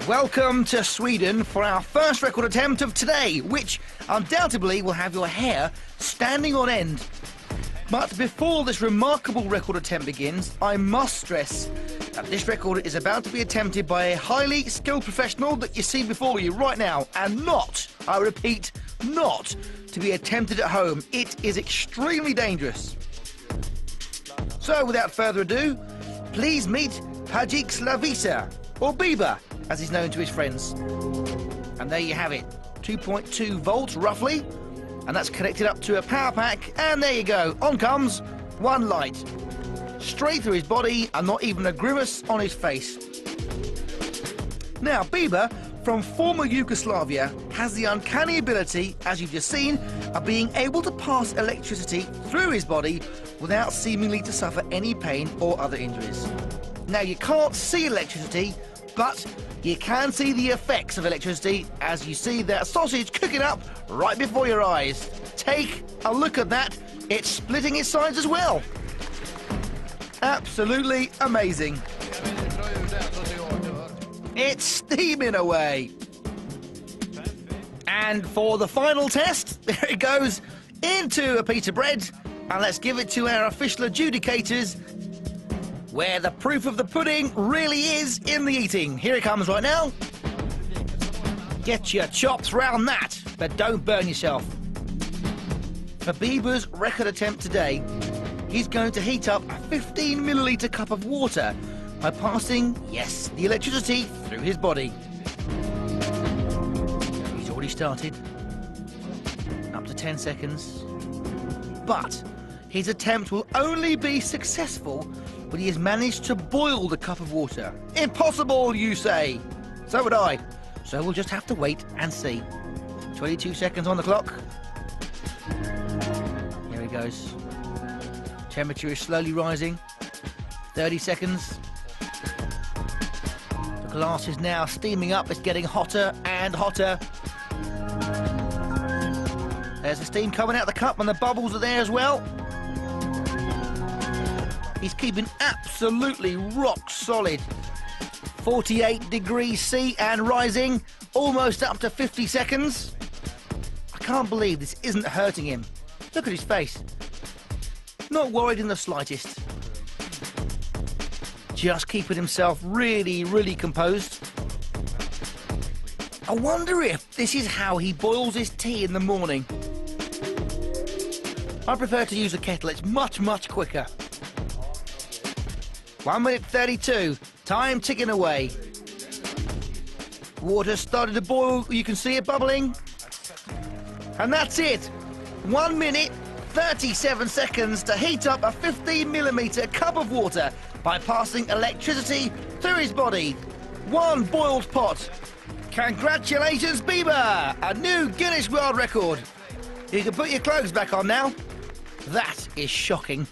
Welcome to Sweden for our first record attempt of today, which undoubtedly will have your hair standing on end. But before this remarkable record attempt begins, I must stress that this record is about to be attempted by a highly skilled professional that you see before you right now, and not, I repeat, not to be attempted at home. It is extremely dangerous. So, without further ado, please meet Jirkiisa, or Bieber, as he's known to his friends. And there you have it, 2.2 volts roughly, and that's connected up to a power pack, and there you go, on comes one light. Straight through his body, and not even a grimace on his face. Now, Bieber, from former Yugoslavia, has the uncanny ability, as you've just seen, of being able to pass electricity through his body without seemingly to suffer any pain or other injuries. Now, you can't see electricity, but you can see the effects of electricity as you see that sausage cooking up right before your eyes. Take a look at that. It's splitting its sides as well. Absolutely amazing. It's steaming away. And for the final test, there it goes into a piece of bread. And let's give it to our official adjudicators, where the proof of the pudding really is in the eating. Here it comes right now. Get your chops round that, but don't burn yourself. For Bieber's record attempt today, he's going to heat up a 15 millilitre cup of water by passing, yes, the electricity through his body. He's already started. Up to 10 seconds. But his attempt will only be successful when he has managed to boil the cup of water. Impossible, you say? So would I. So we'll just have to wait and see. 22 seconds on the clock. Here he goes. Temperature is slowly rising. 30 seconds. The glass is now steaming up. It's getting hotter and hotter. There's the steam coming out of the cup, and the bubbles are there as well. He's keeping absolutely rock solid. 48 degrees C and rising, almost up to 50 seconds. I can't believe this isn't hurting him. Look at his face. Not worried in the slightest. Just keeping himself really, really composed. I wonder if this is how he boils his tea in the morning. I prefer to use a kettle. It's much, much quicker. 1 minute 32, time ticking away. Water started to boil, you can see it bubbling. And that's it. 1 minute 37 seconds to heat up a 15 millimetre cup of water by passing electricity through his body. One boiled pot. Congratulations, Bieber! A new Guinness World Record. You can put your clothes back on now. That is shocking.